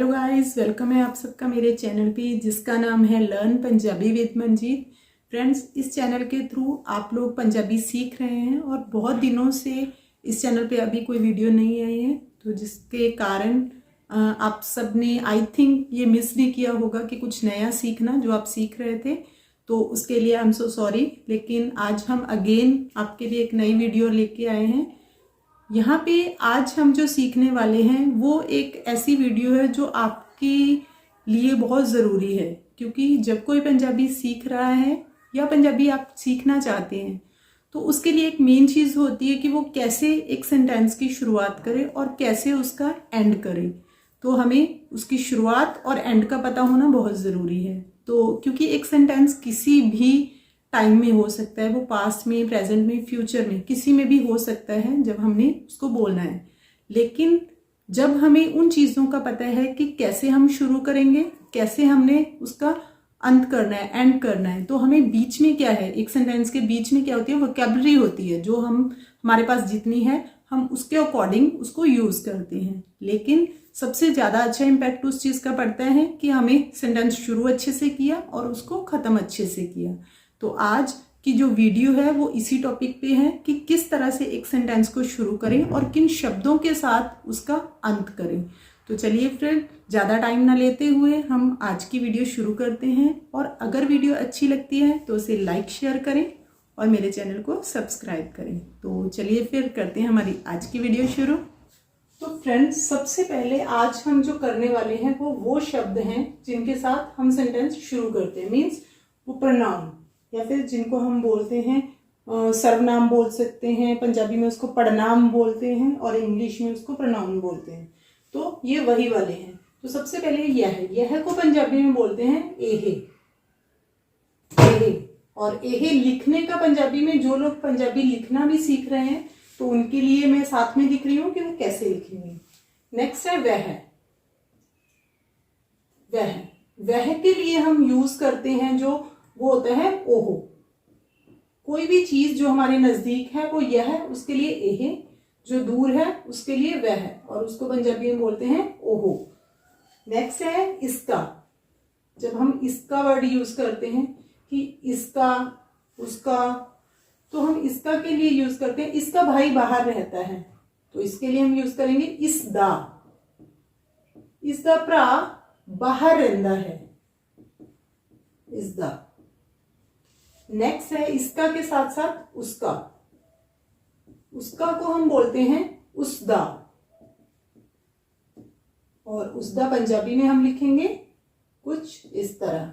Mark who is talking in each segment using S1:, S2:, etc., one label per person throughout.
S1: Hello guys, welcome है आप सबका मेरे चैनल पे जिसका नाम है learn Punjabi with Manjeet. Friends, इस चैनल के थ्रू आप लोग पंजाबी सीख रहे हैं और बहुत दिनों से इस चैनल पे अभी कोई वीडियो नहीं आई है, तो जिसके कारण आप सब ने आई थिंक ये मिस भी किया होगा कि कुछ नया सीखना जो आप सीख रहे थे, तो उसके लिए आई एम सो सॉरी। लेकिन आज हम अगेन आपके लिए एक नई वीडियो लेके आए हैं। यहाँ पे आज हम जो सीखने वाले हैं वो एक ऐसी वीडियो है जो आपके लिए बहुत ज़रूरी है, क्योंकि जब कोई पंजाबी सीख रहा है या पंजाबी आप सीखना चाहते हैं तो उसके लिए एक मेन चीज़ होती है कि वो कैसे एक सेंटेंस की शुरुआत करे और कैसे उसका एंड करे। तो हमें उसकी शुरुआत और एंड का पता होना बहुत ज़रूरी है। तो क्योंकि एक सेंटेंस किसी भी टाइम में हो सकता है, वो पास्ट में, प्रेजेंट में, फ्यूचर में, किसी में भी हो सकता है जब हमने उसको बोलना है। लेकिन जब हमें उन चीज़ों का पता है कि कैसे हम शुरू करेंगे, कैसे हमने उसका अंत करना है, एंड करना है, तो हमें बीच में क्या है, एक सेंटेंस के बीच में क्या होती है, वोकैबुलरी होती है जो हमारे पास जितनी है हम उसके अकॉर्डिंग उसको यूज़ करते हैं। लेकिन सबसे ज़्यादा अच्छा इम्पैक्ट उस चीज़ का पड़ता है कि हमें सेंटेंस शुरू अच्छे से किया और उसको ख़त्म अच्छे से किया। तो आज की जो वीडियो है वो इसी टॉपिक पे है कि किस तरह से एक सेंटेंस को शुरू करें और किन शब्दों के साथ उसका अंत करें। तो चलिए फ्रेंड, ज़्यादा टाइम ना लेते हुए हम आज की वीडियो शुरू करते हैं। और अगर वीडियो अच्छी लगती है तो उसे लाइक शेयर करें और मेरे चैनल को सब्सक्राइब करें। तो चलिए फिर करते हैं हमारी आज की वीडियो शुरू। तो फ्रेंड्स, सबसे पहले आज हम जो करने वाले हैं वो शब्द हैं जिनके साथ हम सेंटेंस शुरू करते हैं। मीन्स वो प्रोनाउन या फिर जिनको हम बोलते हैं सर्वनाम बोल सकते हैं, पंजाबी में उसको पड़नाम बोलते हैं और इंग्लिश में उसको प्रोनाउन बोलते हैं। तो ये वही वाले हैं। तो सबसे पहले यह को पंजाबी में बोलते हैं एहे। एहे, और एहे लिखने का पंजाबी में, जो लोग पंजाबी लिखना भी सीख रहे हैं तो उनके लिए मैं साथ में लिख रही हूँ कि वो कैसे लिखेंगे। नेक्स्ट है वह। वह वह के लिए हम यूज करते हैं जो वो होता है ओहो। कोई भी चीज जो हमारे नजदीक है वो यह है, उसके लिए एहे, जो दूर है उसके लिए वह है, और उसको पंजाबी में बोलते हैं ओहो। नेक्स्ट है इसका। जब हम इसका वर्ड यूज करते हैं कि इसका, उसका, तो हम इसका के लिए यूज करते हैं इसका भाई बाहर रहता है, तो इसके लिए हम यूज करेंगे इसदा। इसदा भरा बाहर रहता है, इसदा। नेक्स्ट है इसका के साथ साथ उसका। उसका को हम बोलते हैं उसदा, और उसदा पंजाबी में हम लिखेंगे कुछ इस तरह।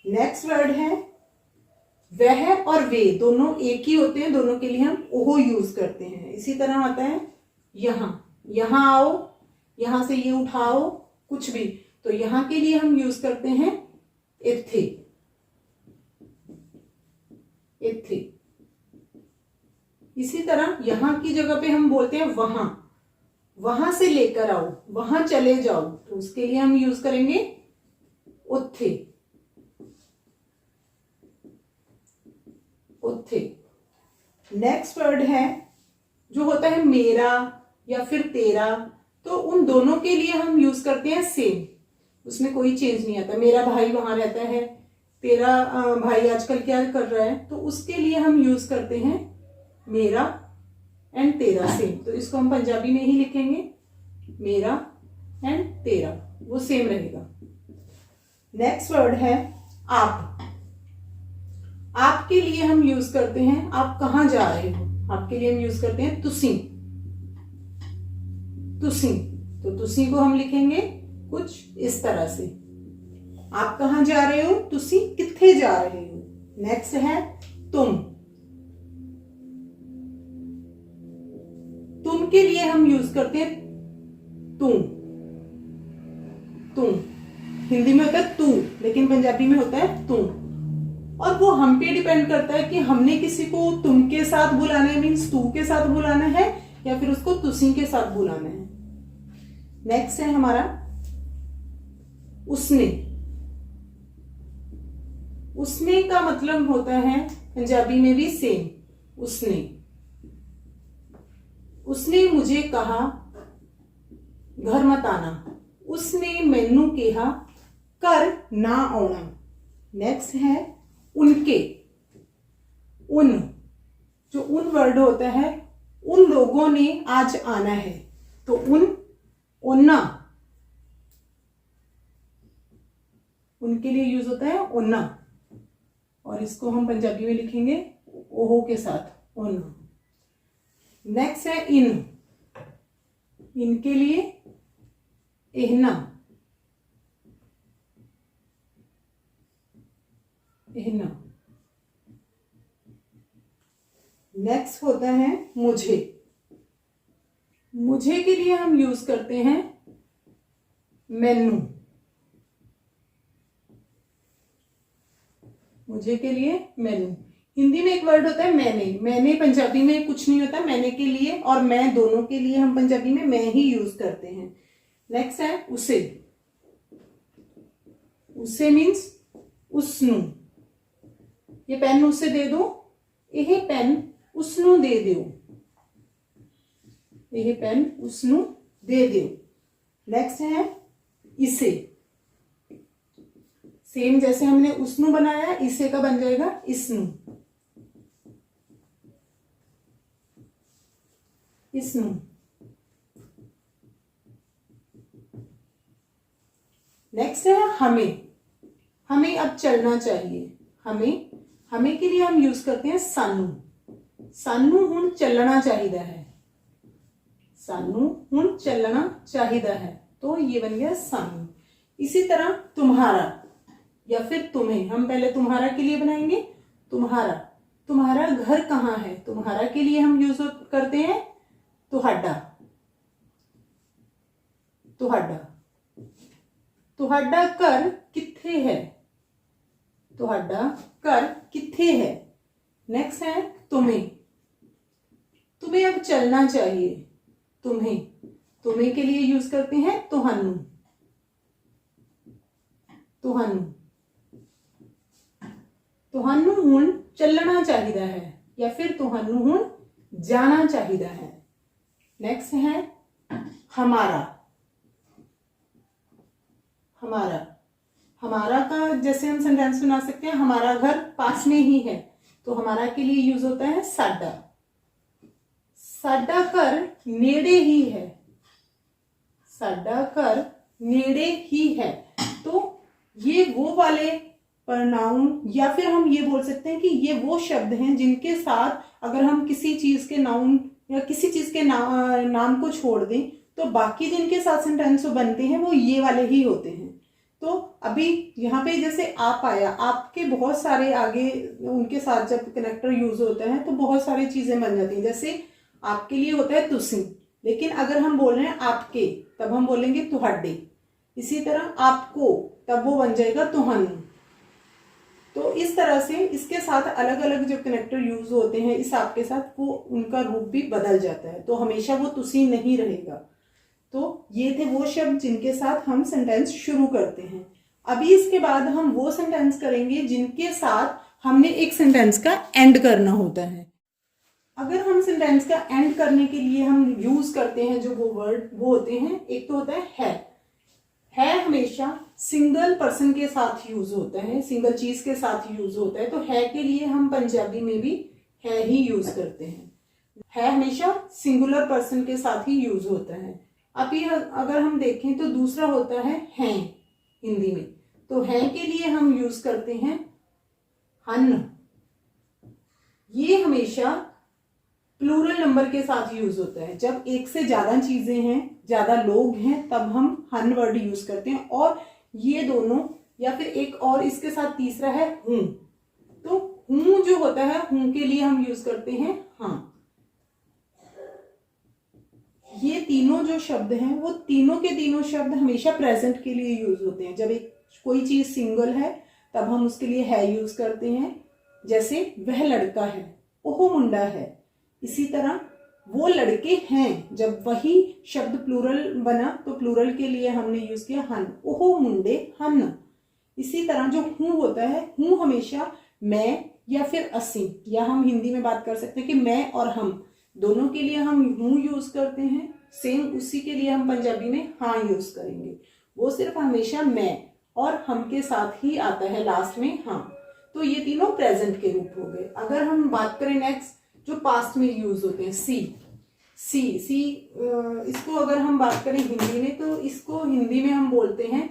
S1: नेक्स्ट वर्ड है वह और वे, दोनों एक ही होते हैं, दोनों के लिए हम ओहो यूज करते हैं। इसी तरह आता है यहां। यहां आओ, यहां से ये उठाओ, कुछ भी, तो यहां के लिए हम यूज करते हैं इत्थे। इत्थे। इसी तरह यहां की जगह पे हम बोलते हैं वहां। वहां से लेकर आओ, वहां चले जाओ, तो उसके लिए हम यूज करेंगे उत्थे। उत्थे। नेक्स्ट वर्ड है जो होता है मेरा या फिर तेरा, तो उन दोनों के लिए हम यूज करते हैं सेम, उसमें कोई चेंज नहीं आता। मेरा भाई वहां रहता है, तेरा भाई आजकल क्या कर रहा है, तो उसके लिए हम यूज करते हैं मेरा एंड तेरा सेम। तो इसको हम पंजाबी में ही लिखेंगे मेरा एंड तेरा, वो सेम रहेगा। नेक्स्ट वर्ड है आप। आपके लिए हम यूज करते हैं आप कहां जा रहे हो, आपके लिए हम यूज करते हैं तुसी। तुसी, तो तुसी को हम लिखेंगे कुछ इस तरह से, आप कहां जा रहे हो, तुसी किथे जा रहे हो। नेक्स्ट है तुम। तुम के लिए हम यूज करते हैं तुम। तुम हिंदी में होता है तू, लेकिन पंजाबी में होता है तुम, और वो हम पे डिपेंड करता है कि हमने किसी को तुम के साथ बुलाना है, मीन्स तू के साथ बुलाना है, या फिर उसको तुसी के साथ बुलाना है। नेक्स्ट है हमारा उसने। उसने का मतलब होता है पंजाबी में भी सेम, उसने। उसने मुझे कहा घर मत आना, उसने मैनू कहा घर ना आना। नेक्स्ट है उनके, उन, जो उन वर्ड होता है, उन लोगों ने आज आना है, तो उन, ओना, उनके लिए यूज होता है ओना, और इसको हम पंजाबी में लिखेंगे ओहो के साथ, ओना। नेक्स्ट है इन, इनके लिए एहना, एहना। नेक्स्ट होता है मुझे, मुझे के लिए हम यूज करते हैं मैनू, मुझे के लिए मैनू। हिंदी में एक वर्ड होता है मैंने, मैंने पंजाबी में कुछ नहीं होता, मैंने के लिए और मैं दोनों के लिए हम पंजाबी में मैं ही यूज करते हैं। नेक्स्ट है उसे, उसे मीन्स उसनू, ये पेन उसे दे दो, यह पेन उसनू दे दो, यह पेन उसनू दे दो। नेक्स्ट है इसे, सेम जैसे हमने उसनू बनाया, इसे का बन जाएगा इसनू, इसनू। नेक्स्ट है हमें, हमें अब चलना चाहिए, हमें, हमें के लिए हम यूज करते हैं सानू, सानू हुण चलना चाहिए है, सानू हुण चलना चाहिए है, तो ये बन गया सानू। इसी तरह तुम्हारा या फिर तुम्हें, हम पहले तुम्हारा के लिए बनाएंगे तुम्हारा, तुम्हारा घर कहाँ है, तुम्हारा के लिए हम यूज करते हैं तुहाडा, तुहाडा। तुहाडा घर किथे है, तुहाडा घर किथे है। नेक्स्ट है तुम्हें, तुम्हें अब चलना चाहिए, तुम्हें, तुम्हें के लिए यूज करते हैं तुहानू, तुहानू। तुहानू हुण चलना चाहिए है या फिर तुहानू हुण जाना चाहिए है। नेक्स्ट है हमारा, हमारा, हमारा का जैसे हम सेंटेंस बना सकते हैं हमारा घर पास में ही है, तो हमारा के लिए यूज होता है साडा, साडा घर नेड़े ही है, साडा घर नेड़े ही है। तो ये वो वाले प्रनाउन या फिर हम ये बोल सकते हैं कि ये वो शब्द हैं जिनके साथ अगर हम किसी चीज के नाउन या किसी चीज के नाम को छोड़ दें तो बाकी जिनके साथ सेंटेंस बनते हैं वो ये वाले ही होते हैं। तो अभी यहाँ पे जैसे आप आया, आपके बहुत सारे आगे उनके साथ जब कनेक्टर यूज होता है तो बहुत सारी चीजें बन जाती हैं। जैसे आपके लिए होता है तुसी, लेकिन अगर हम बोल रहे हैं आपके तब हम बोलेंगे तुहाडे। इसी तरह आपको तब वो बन जाएगा तुहानू। तो इस तरह से इसके साथ अलग अलग जो कनेक्टर यूज होते हैं इस आपके साथ, वो उनका रूप भी बदल जाता है, तो हमेशा वो तुसी नहीं रहेगा। तो ये थे वो शब्द जिनके साथ हम सेंटेंस शुरू करते हैं। अभी इसके बाद हम वो सेंटेंस करेंगे जिनके साथ हमने एक सेंटेंस का एंड करना होता है। अगर हम सेंटेंस का एंड करने के लिए हम यूज करते हैं जो वो वर्ड वो होते हैं, एक तो होता है हमेशा सिंगल पर्सन के साथ यूज होता है, सिंगल चीज के साथ यूज होता है। तो है के लिए हम पंजाबी में भी है ही यूज करते हैं। है हमेशा सिंगुलर पर्सन के साथ ही यूज होता है। अभी अगर हम देखें तो दूसरा होता है हिंदी में, तो है के लिए हम यूज करते हैं हन। ये हमेशा प्लूरल नंबर के साथ यूज होता है। जब एक से ज्यादा चीजें हैं, ज्यादा लोग हैं, तब हम हन वर्ड यूज करते हैं। और ये दोनों या फिर एक और इसके साथ तीसरा है हूं, तो हूं जो होता है हूं के लिए हम यूज करते हैं हाँ। ये तीनों जो शब्द हैं वो तीनों के तीनों शब्द हमेशा प्रेजेंट के लिए यूज होते हैं। जब एक कोई चीज सिंगल है तब हम उसके लिए है यूज करते हैं। जैसे वह लड़का है, ओह मुंडा है। इसी तरह वो लड़के हैं, जब वही शब्द प्लूरल बना तो प्लूरल के लिए हमने यूज किया हन, ओह मुंडे हन। इसी तरह जो हूं होता है, हूं हमेशा मैं या फिर असी, या हम हिंदी में बात कर सकते हैं कि मैं और हम दोनों के लिए हम हूं यूज करते हैं। सेम उसी के लिए हम पंजाबी में हाँ यूज करेंगे। वो सिर्फ हमेशा मैं और हम के साथ ही आता है लास्ट में हम। तो ये तीनों प्रेजेंट के रूप हो गए। अगर हम बात करें नेक्स्ट जो पास्ट में यूज होते हैं, सी इसको अगर हम बात करें हिंदी में तो इसको हिंदी में हम बोलते हैं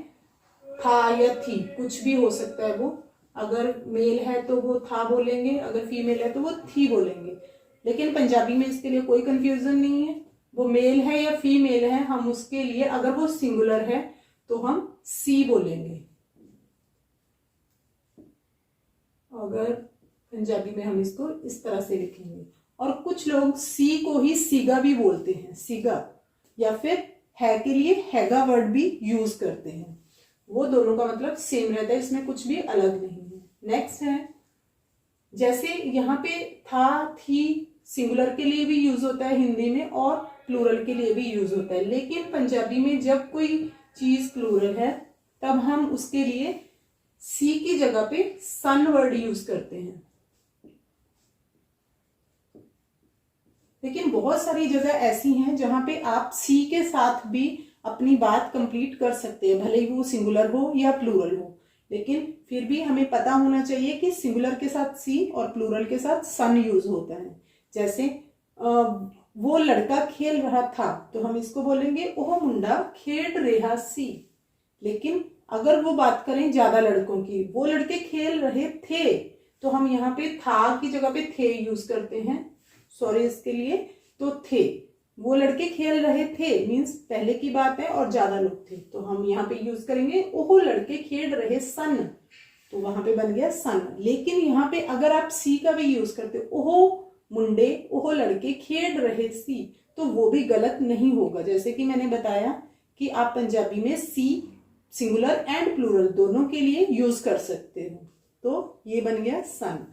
S1: था या थी, कुछ भी हो सकता है वो। अगर मेल है तो वो था बोलेंगे, अगर फीमेल है तो वो थी बोलेंगे। लेकिन पंजाबी में इसके लिए कोई कंफ्यूजन नहीं है, वो मेल है या फीमेल है, हम उसके लिए अगर वो सिंगुलर है तो हम सी बोलेंगे। अगर पंजाबी में हम इसको इस तरह से लिखेंगे। और कुछ लोग सी को ही सीगा भी बोलते हैं, सीगा, या फिर है के लिए हैगा वर्ड भी यूज करते हैं। वो दोनों का मतलब सेम रहता है, इसमें कुछ भी अलग नहीं है। नेक्स्ट है जैसे यहाँ पे था, थी सिंगुलर के लिए भी यूज होता है हिंदी में और प्लूरल के लिए भी यूज होता है। लेकिन पंजाबी में जब कोई चीज प्लूरल है तब हम उसके लिए सी की जगह पे सन वर्ड यूज करते हैं। लेकिन बहुत सारी जगह ऐसी हैं जहां पे आप सी के साथ भी अपनी बात कंप्लीट कर सकते हैं, भले ही वो सिंगुलर हो या प्लूरल हो। लेकिन फिर भी हमें पता होना चाहिए कि सिंगुलर के साथ सी और प्लूरल के साथ सन यूज होता है। जैसे वो लड़का खेल रहा था तो हम इसको बोलेंगे ओह मुंडा खेड रहा सी। लेकिन अगर वो बात करें ज्यादा लड़कों की, वो लड़के खेल रहे थे, तो हम यहाँ पे था की जगह पे थे यूज करते हैं, सॉरी इसके लिए। तो थे, वो लड़के खेल रहे थे मीन्स पहले की बात है और ज्यादा लोग थे, तो हम यहाँ पे यूज करेंगे ओह लड़के खेल रहे सन, तो वहां पे बन गया सन। लेकिन यहाँ पे अगर आप सी का भी यूज करते ओह मुंडे ओह लड़के खेल रहे सी, तो वो भी गलत नहीं होगा। जैसे कि मैंने बताया कि आप पंजाबी में सी सिंगुलर एंड प्लूरल दोनों के लिए यूज कर सकते हो। तो ये बन गया सन।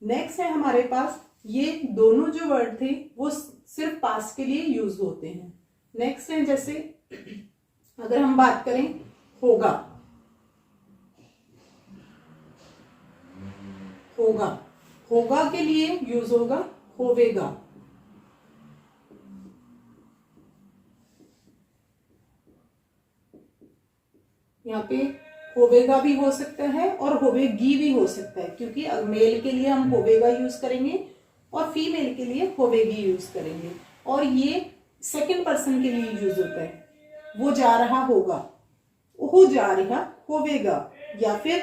S1: नेक्स्ट है हमारे पास, ये दोनों जो वर्ड थे वो सिर्फ पास्ट के लिए यूज होते हैं। नेक्स्ट है जैसे अगर हम बात करें होगा, होगा, होगा के लिए यूज होगा होवेगा। यहाँ पे होवेगा भी हो सकता है और होवेगी भी हो सकता है, क्योंकि मेल के लिए हम होवेगा यूज करेंगे और फीमेल के लिए होवेगी यूज करेंगे। और ये सेकंड पर्सन के लिए यूज होता है। वो जा रहा होगा, वो जा रहा होवेगा, या फिर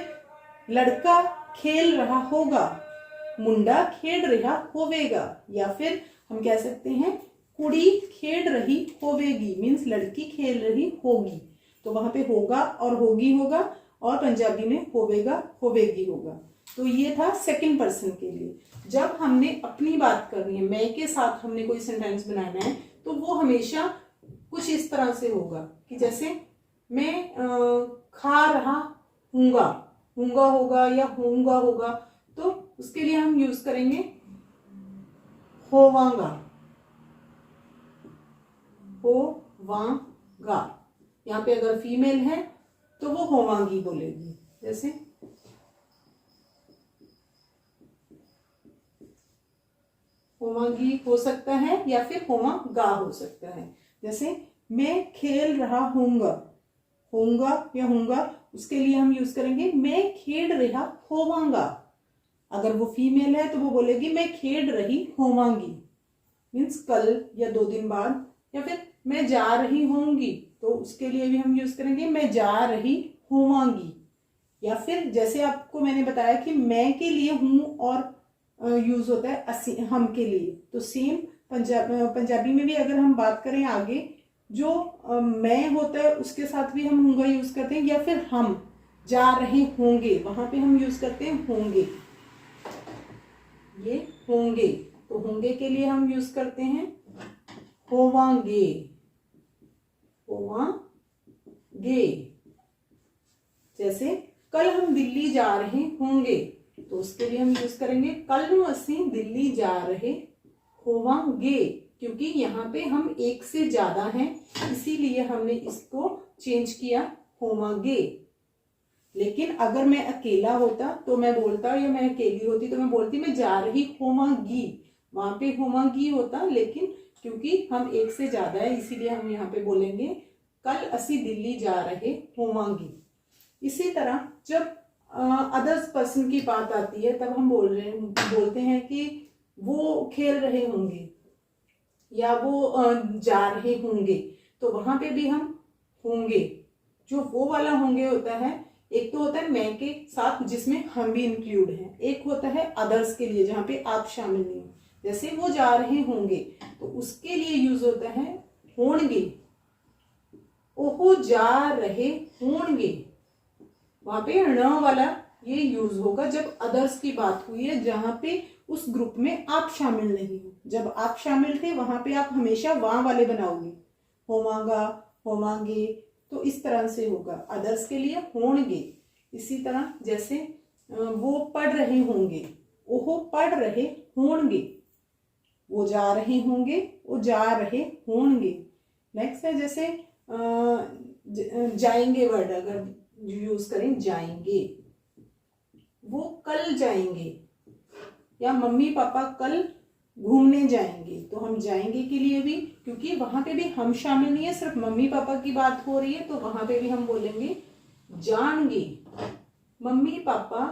S1: लड़का खेल रहा होगा, मुंडा खेल रहा होवेगा, या फिर हम कह सकते हैं कुड़ी खेल रही होवेगी मीन्स लड़की खेल रही होगी। तो वहां पे होगा और होगी होगा और पंजाबी में होवेगा होवेगी होगा। तो ये था सेकंड पर्सन के लिए। जब हमने अपनी बात करनी है, मैं के साथ हमने कोई सेंटेंस बनाना है, तो वो हमेशा कुछ इस तरह से होगा कि जैसे मैं खा रहा हूंगा, हूंगा होगा या होऊंगा होगा, तो उसके लिए हम यूज करेंगे होवांगा, होवांगा। यहाँ पे अगर फीमेल है तो वो होवांगी बोलेगी। जैसे होवांगी हो सकता है या फिर होवांगा हो सकता है। जैसे मैं खेल रहा हूंगा, होऊंगा या होऊंगा, उसके लिए हम यूज करेंगे मैं खेल रहा होवांगा। अगर वो फीमेल है तो वो बोलेगी मैं खेल रही होवांगी मीन्स कल या 2 दिन बाद। या फिर मैं जा रही होंगी, तो उसके लिए भी हम यूज करेंगे मैं जा रही होवांगी। या फिर जैसे आपको मैंने बताया कि मैं के लिए हूं और यूज होता है हम के लिए, तो सेम पंजाबी में भी अगर हम बात करें आगे, जो मैं होता है उसके साथ भी हम होंगे यूज करते हैं। या फिर हम जा रहे होंगे, वहां पे हम यूज करते हैं होंगे, ये होंगे। तो होंगे के लिए हम यूज करते हैं होवांगे, होवांगे। जैसे कल हम दिल्ली जा रहे होंगे, तो उसके लिए हम यूज करेंगे कल नू असी दिल्ली जा रहे होवांगे, क्योंकि यहाँ पे हम एक से ज्यादा हैं इसीलिए हमने इसको चेंज किया होवांगे। लेकिन अगर मैं अकेला होता तो मैं बोलता, या मैं अकेली होती तो मैं बोलती मैं जा रही होवांगी, वहां पे होवांगी होता। लेकिन क्योंकि हम एक से ज्यादा है इसीलिए हम यहाँ पे बोलेंगे कल असी दिल्ली जा रहे होवांगे। इसी तरह जब अदर्स पर्सन की बात आती है तब हम बोलते हैं कि वो खेल रहे होंगे या वो जा रहे होंगे। तो वहां पे भी हम होंगे, जो वो वाला होंगे होता है, एक तो होता है मैं के साथ जिसमें हम भी इंक्लूड हैं, एक होता है अदर्स के लिए जहां पे आप शामिल नहीं हो। जैसे वो जा रहे होंगे तो उसके लिए यूज होता है होंगे। ओहो जा रहे होंगे, वहां पे ण वाला ये यूज होगा जब अदर्स की बात हुई है, जहां पे उस ग्रुप में आप शामिल नहीं हो। जब आप शामिल थे वहां पे आप हमेशा वहां वाले बनाओगे, होवांगा, होवांगे, तो इस तरह से होगा। अदर्स के लिए होंगे। इसी तरह जैसे वो पढ़ रहे होंगे, ओहो पढ़ रहे होंगे, वो जा रहे होंगे, वो जा रहे होंगे। नेक्स्ट है जैसे जाएंगे वर्ड अगर यूज करें, जाएंगे, वो कल जाएंगे, या मम्मी पापा कल घूमने जाएंगे। तो हम जाएंगे के लिए भी, क्योंकि वहां पे भी हम शामिल नहीं है, सिर्फ मम्मी पापा की बात हो रही है, तो वहां पे भी हम बोलेंगे जाएंगे। मम्मी पापा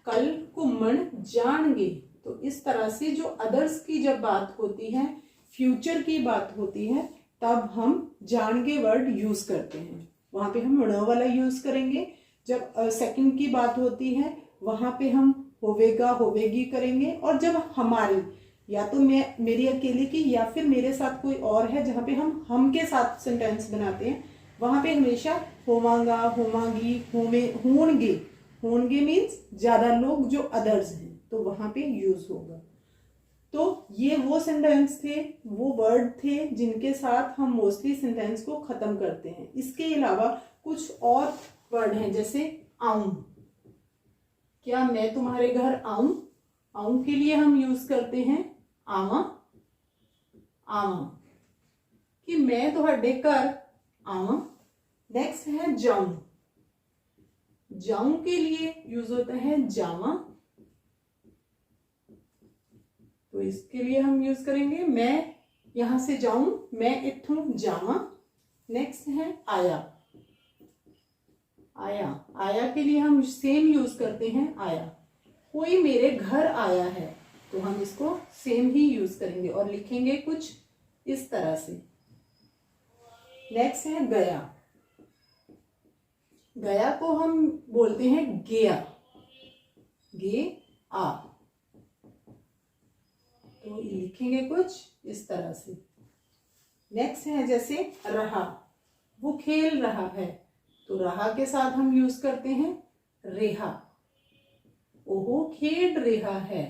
S1: कल घूमन जाएंगे। तो इस तरह से जो अदर्स की जब बात होती है, फ्यूचर की बात होती है, तब हम जाएंगे वर्ड यूज करते हैं। वहां पे हम ण वाला यूज करेंगे। जब सेकंड की बात होती है वहां पे हम होवेगा होवेगी करेंगे। और जब हमारी, या तो मैं मेरी अकेले की या फिर मेरे साथ कोई और है, जहां पे हम के साथ सेंटेंस बनाते हैं, वहां पे हमेशा होवांगा, होवांगी, होंगे। होंगे मीन्स ज्यादा लोग जो अदर्स हैं, तो वहां पे यूज होगा। तो ये वो सेंटेंस थे, वो वर्ड थे जिनके साथ हम मोस्टली सेंटेंस को खत्म करते हैं। इसके अलावा कुछ और वर्ड हैं, जैसे आऊं। क्या मैं तुम्हारे घर आऊं? आऊं के लिए हम यूज करते हैं आवा, आवा, कि मैं तुम्हारे घर आवा। नेक्स्ट है जाऊं। जाऊं के लिए यूज होता है जावा। तो इसके लिए हम यूज करेंगे मैं यहां से जाऊं, मैं इथों जावा। नेक्स्ट है आया। आया, आया के लिए हम सेम यूज करते हैं आया। कोई मेरे घर आया है, तो हम इसको सेम ही यूज करेंगे और लिखेंगे कुछ इस तरह से। नेक्स्ट है गया। गया को हम बोलते हैं गया, गे आ। तो लिखेंगे कुछ इस तरह से। नेक्स्ट है जैसे रहा, वो खेल रहा है, तो रहा के साथ हम यूज करते हैं रेहा। ओहो खेल रहा है।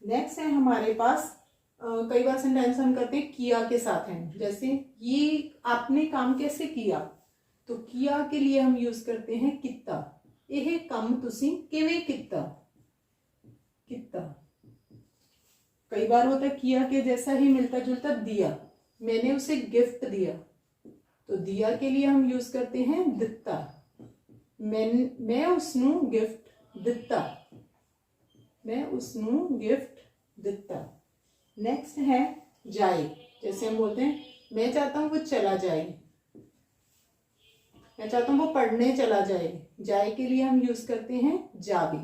S1: नेक्स्ट है हमारे पास कई बार सेंटेंस हम करते हैं किया के साथ है, जैसे ये आपने काम कैसे किया, तो किया के लिए हम यूज करते हैं कित्ता। यह काम तुसी किवें कित्ता, कित्ता। कई बार होता है किया के जैसा ही मिलता जुलता दिया, मैंने उसे गिफ्ट दिया, तो दिया के लिए हम यूज करते हैं दित्ता। मैं उसनू गिफ्ट दित्ता, मैं उसनू गिफ्ट दित्ता। नेक्स्ट है जाए। जैसे हम बोलते हैं मैं चाहता हूं वो चला जाए, मैं चाहता हूं वो पढ़ने चला जाए। जाए के लिए हम यूज करते हैं जावे।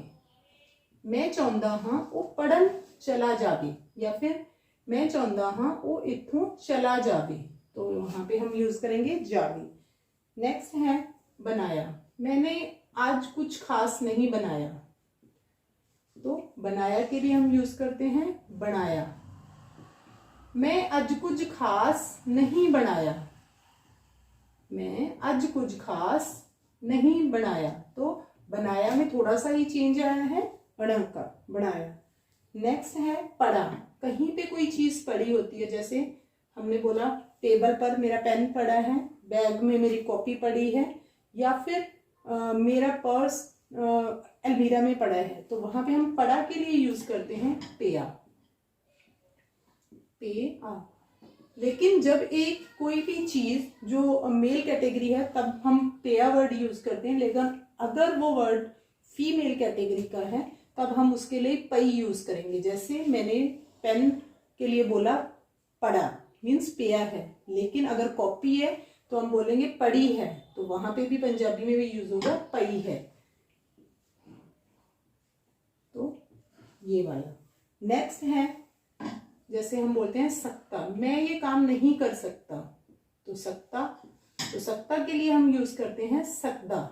S1: मैं चाहता हाँ वो पढ़न चला जावे, या फिर मैं चाहता हाँ वो इथों चला जावे, तो वहां पे हम यूज करेंगे जावे। नेक्स्ट है बनाया। मैंने आज कुछ खास नहीं बनाया, तो बनाया के लिए हम यूज करते हैं बनाया। मैं आज कुछ खास नहीं बनाया, मैं आज कुछ खास नहीं बनाया, तो बनाया में थोड़ा सा ही चेंज आया है, ण का बनाया। नेक्स्ट है पढ़ा। कहीं पे कोई चीज पड़ी होती है, जैसे हमने बोला टेबल पर मेरा पेन पड़ा है, बैग में मेरी कॉपी पड़ी है, या फिर मेरा पर्स अलमीरा में पड़ा है, तो वहां पे हम पड़ा के लिए यूज करते हैं पेया, पे आ। लेकिन जब एक कोई भी चीज जो मेल कैटेगरी है तब हम पेया वर्ड यूज करते हैं, लेकिन अगर वो वर्ड फीमेल कैटेगरी का है तब हम उसके लिए पई यूज करेंगे। जैसे मैंने पेन के लिए बोला पढ़ा, मीन्स पेयर है, लेकिन अगर कॉपी है तो हम बोलेंगे पड़ी है, तो वहां पे भी पंजाबी में भी यूज होगा पई है। तो ये वाला। नेक्स्ट है, जैसे हम बोलते हैं सकता, मैं ये काम नहीं कर सकता, तो सकता, तो सकता के लिए हम यूज करते हैं सकदा।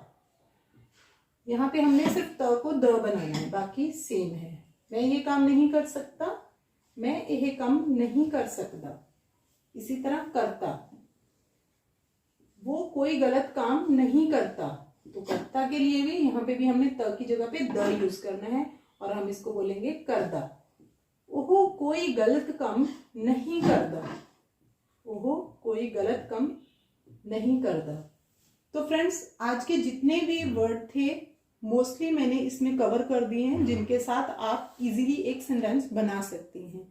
S1: यहाँ पे हमने सिर्फ त को द बनाना है, बाकी सेम है। मैं ये काम नहीं कर सकता, मैं यह काम नहीं कर सकता। इसी तरह करता, वो कोई गलत काम नहीं करता, तो करता के लिए भी यहाँ पे भी हमने त की जगह पे द यूज करना है और हम इसको बोलेंगे करदा। ओहो कोई गलत काम नहीं करदा, ओहो कोई गलत काम नहीं करदा। तो फ्रेंड्स, आज के जितने भी वर्ड थे मोस्टली मैंने इसमें कवर कर दिए हैं, जिनके साथ आप इजीली एक सेंटेंस बना सकती हैं।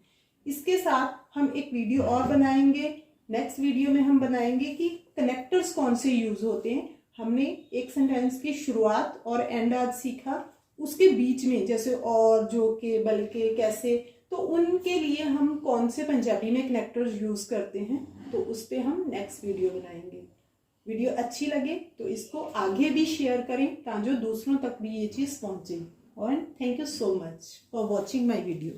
S1: इसके साथ हम एक वीडियो और बनाएंगे। नेक्स्ट वीडियो में हम बनाएंगे कि कनेक्टर्स कौन से यूज होते हैं। हमने एक सेंटेंस की शुरुआत और एंड आज सीखा, उसके बीच में जैसे और, जो के, बल्कि, कैसे, तो उनके लिए हम कौन से पंजाबी में कनेक्टर्स यूज करते हैं, तो उस पर हम नेक्स्ट वीडियो बनाएंगे। वीडियो अच्छी लगे तो इसको आगे भी शेयर करें ताकि दूसरों तक भी ये चीज़ पहुंचे। और thank you so much for watching my video.